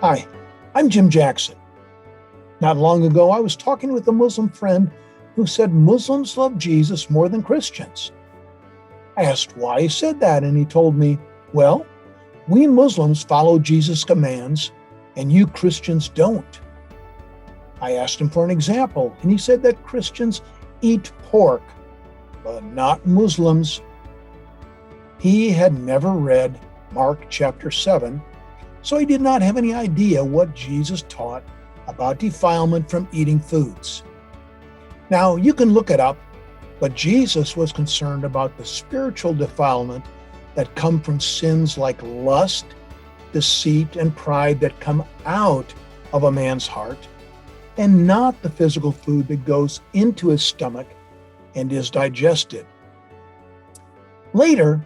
Hi, I'm Jim Jackson. Not long ago, I was talking with a Muslim friend who said Muslims love Jesus more than Christians. I asked why he said that, and he told me, well, we Muslims follow Jesus' commands, and you Christians don't. I asked him for an example, and he said that Christians eat pork, but not Muslims. He had never read Mark chapter 7, so he did not have any idea what Jesus taught about defilement from eating foods. Now, you can look it up, but Jesus was concerned about the spiritual defilement that come from sins like lust, deceit, and pride that come out of a man's heart, and not the physical food that goes into his stomach and is digested. Later,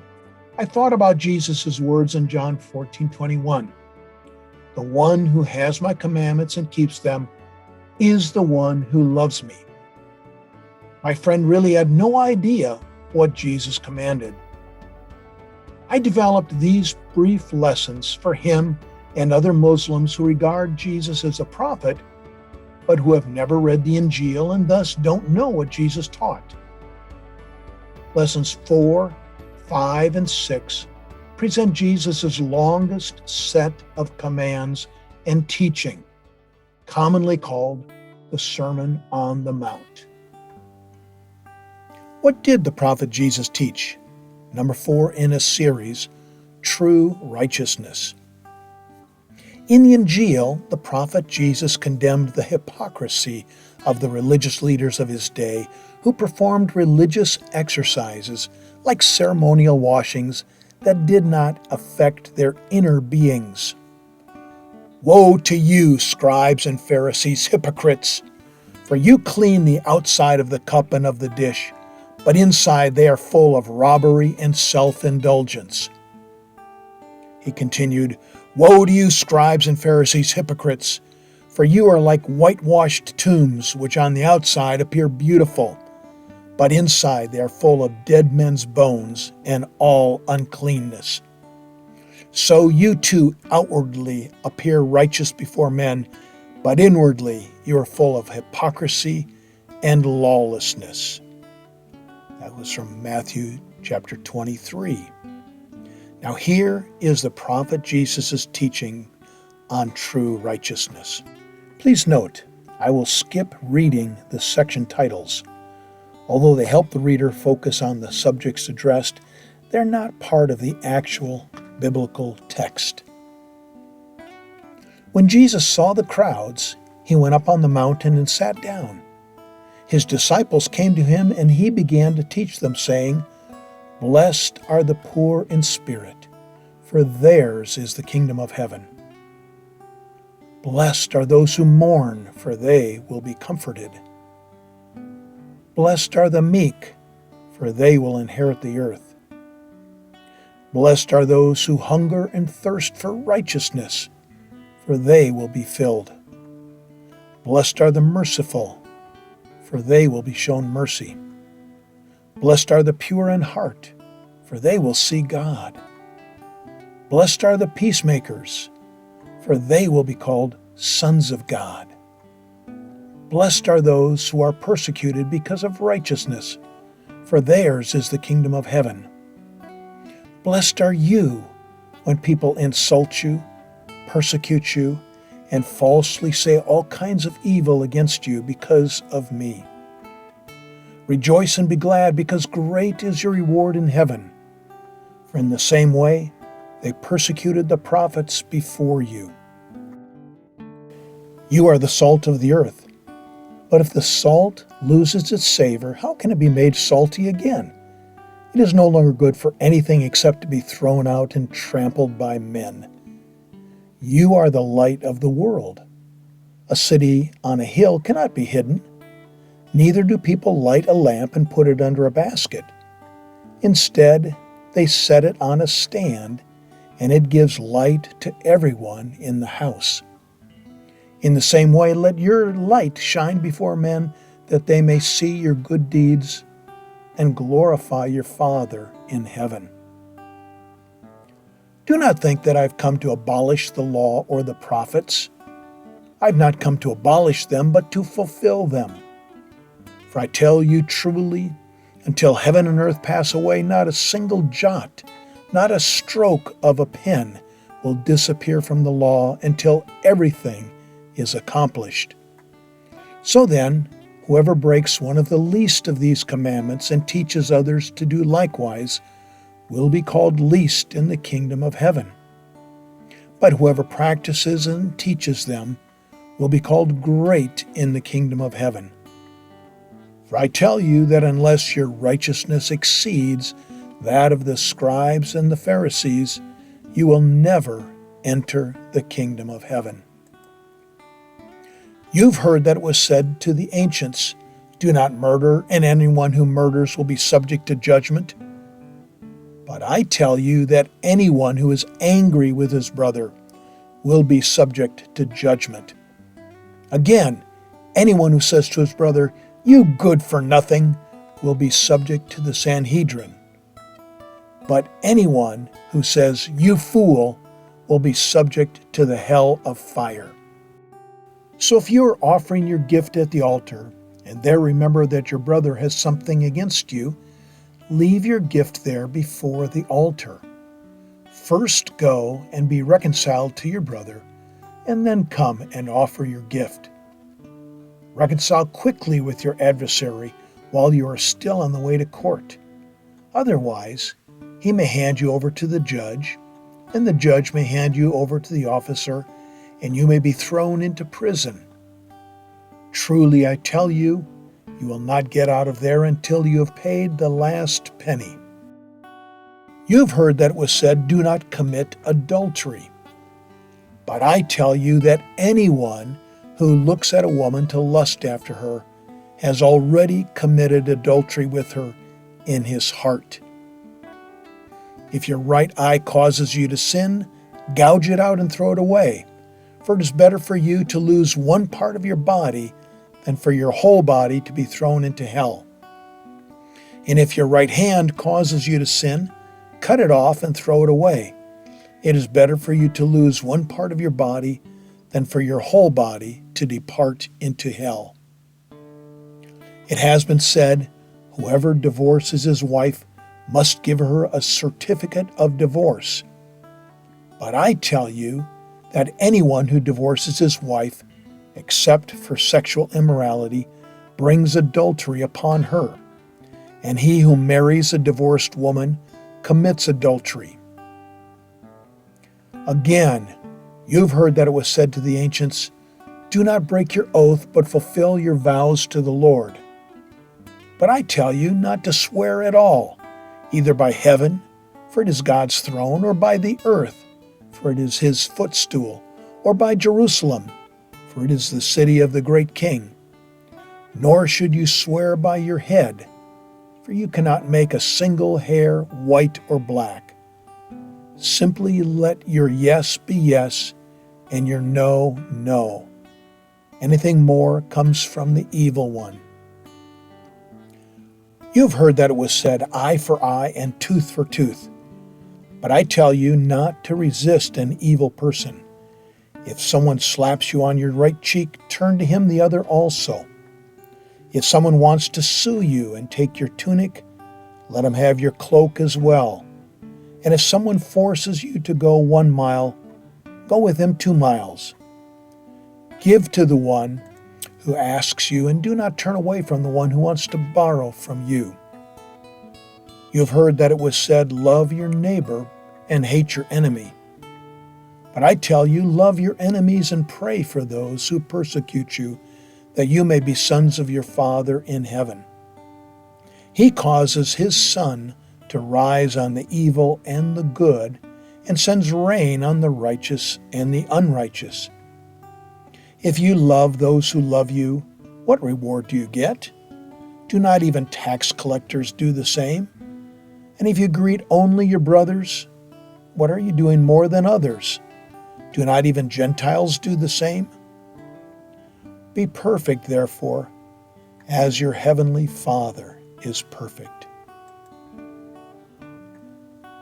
I thought about Jesus' words in John 14:21. The one who has my commandments and keeps them is the one who loves me. My friend really had no idea what Jesus commanded. I developed these brief lessons for him and other Muslims who regard Jesus as a prophet, but who have never read the Injil and thus don't know what Jesus taught. Lessons 4, 5, and 6 present Jesus' longest set of commands and teaching, commonly called the Sermon on the Mount. What did the prophet Jesus teach? Number 4 in a series, True Righteousness. In the Injil, the prophet Jesus condemned the hypocrisy of the religious leaders of his day who performed religious exercises like ceremonial washings that did not affect their inner beings. Woe to you, scribes and Pharisees, hypocrites! For you clean the outside of the cup and of the dish, but inside they are full of robbery and self-indulgence. He continued, Woe to you, scribes and Pharisees, hypocrites! For you are like whitewashed tombs, which on the outside appear beautiful, but inside they are full of dead men's bones and all uncleanness. So you too outwardly appear righteous before men, but inwardly you are full of hypocrisy and lawlessness. That was from Matthew chapter 23. Now here is the prophet Jesus' teaching on true righteousness. Please note, I will skip reading the section titles. Although they help the reader focus on the subjects addressed, they're not part of the actual biblical text. When Jesus saw the crowds, he went up on the mountain and sat down. His disciples came to him, and he began to teach them, saying, Blessed are the poor in spirit, for theirs is the kingdom of heaven. Blessed are those who mourn, for they will be comforted. Blessed are the meek, for they will inherit the earth. Blessed are those who hunger and thirst for righteousness, for they will be filled. Blessed are the merciful, for they will be shown mercy. Blessed are the pure in heart, for they will see God. Blessed are the peacemakers, for they will be called sons of God. Blessed are those who are persecuted because of righteousness, for theirs is the kingdom of heaven. Blessed are you when people insult you, persecute you, and falsely say all kinds of evil against you because of me. Rejoice and be glad, because great is your reward in heaven. For in the same way they persecuted the prophets before you. You are the salt of the earth. But if the salt loses its savor, how can it be made salty again? It is no longer good for anything except to be thrown out and trampled by men. You are the light of the world. A city on a hill cannot be hidden. Neither do people light a lamp and put it under a basket. Instead, they set it on a stand, and it gives light to everyone in the house. In the same way, let your light shine before men, that they may see your good deeds and glorify your Father in heaven. Do not think that I've come to abolish the law or the prophets. I've not come to abolish them, but to fulfill them. For I tell you truly, until heaven and earth pass away, not a single jot, not a stroke of a pen will disappear from the law until everything is accomplished. So then, whoever breaks one of the least of these commandments and teaches others to do likewise will be called least in the kingdom of heaven. But whoever practices and teaches them will be called great in the kingdom of heaven. For I tell you that unless your righteousness exceeds that of the scribes and the Pharisees, you will never enter the kingdom of heaven. You've heard that it was said to the ancients, "Do not murder, and anyone who murders will be subject to judgment." But I tell you that anyone who is angry with his brother will be subject to judgment. Again, anyone who says to his brother, "You good-for-nothing," will be subject to the Sanhedrin. But anyone who says, "You fool," will be subject to the hell of fire. So if you are offering your gift at the altar, and there remember that your brother has something against you, leave your gift there before the altar. First go and be reconciled to your brother, and then come and offer your gift. Reconcile quickly with your adversary while you are still on the way to court. Otherwise, he may hand you over to the judge, and the judge may hand you over to the officer, and you may be thrown into prison. Truly, I tell you, you will not get out of there until you have paid the last penny. You have heard that it was said, "Do not commit adultery." But I tell you that anyone who looks at a woman to lust after her has already committed adultery with her in his heart. If your right eye causes you to sin, gouge it out and throw it away. For it is better for you to lose one part of your body than for your whole body to be thrown into hell. And if your right hand causes you to sin, cut it off and throw it away. It is better for you to lose one part of your body than for your whole body to depart into hell. It has been said, "Whoever divorces his wife must give her a certificate of divorce." But I tell you that anyone who divorces his wife, except for sexual immorality, brings adultery upon her, and he who marries a divorced woman commits adultery. Again, you've heard that it was said to the ancients, "Do not break your oath, but fulfill your vows to the Lord." But I tell you not to swear at all, either by heaven, for it is God's throne, or by the earth, for it is his footstool, or by Jerusalem, for it is the city of the great king. Nor should you swear by your head, for you cannot make a single hair white or black. Simply let your yes be yes, and your no, no. Anything more comes from the evil one. You have heard that it was said, "Eye for eye and tooth for tooth." But I tell you not to resist an evil person. If someone slaps you on your right cheek, turn to him the other also. If someone wants to sue you and take your tunic, let him have your cloak as well. And if someone forces you to go 1 mile, go with him 2 miles. Give to the one who asks you, and do not turn away from the one who wants to borrow from you. You have heard that it was said, "Love your neighbor and hate your enemy." But I tell you, love your enemies and pray for those who persecute you, that you may be sons of your Father in heaven. He causes his sun to rise on the evil and the good, and sends rain on the righteous and the unrighteous. If you love those who love you, what reward do you get? Do not even tax collectors do the same? And if you greet only your brothers, what are you doing more than others? Do not even Gentiles do the same? Be perfect, therefore, as your heavenly Father is perfect.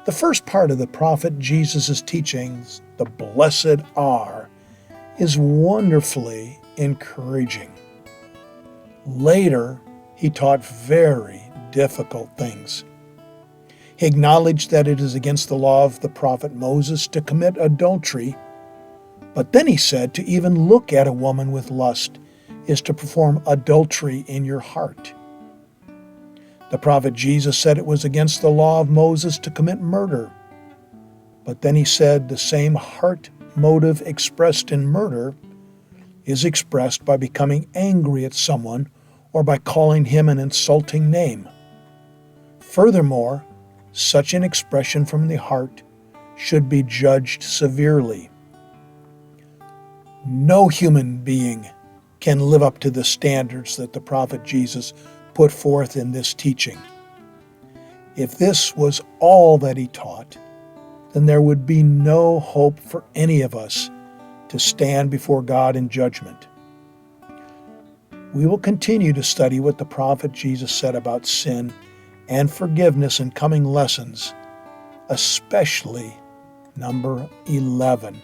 The first part of the prophet Jesus' teachings, the blessed are, is wonderfully encouraging. Later, he taught very difficult things. He acknowledged that it is against the law of the prophet Moses to commit adultery, but then he said to even look at a woman with lust is to perform adultery in your heart. The prophet Jesus said it was against the law of Moses to commit murder, but then he said the same heart motive expressed in murder is expressed by becoming angry at someone or by calling him an insulting name. Furthermore, such an expression from the heart should be judged severely. No human being can live up to the standards that the prophet Jesus put forth in this teaching. If this was all that he taught, then there would be no hope for any of us to stand before God in judgment. We will continue to study what the prophet Jesus said about sin and forgiveness in coming lessons, especially number 11.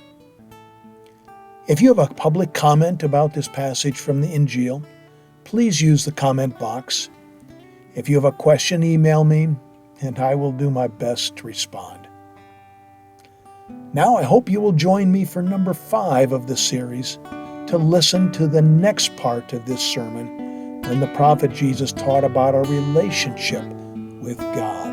If you have a public comment about this passage from the Injil, please use the comment box. If you have a question, email me, and I will do my best to respond. Now I hope you will join me for number 5 of this series to listen to the next part of this sermon when the prophet Jesus taught about our relationship with God.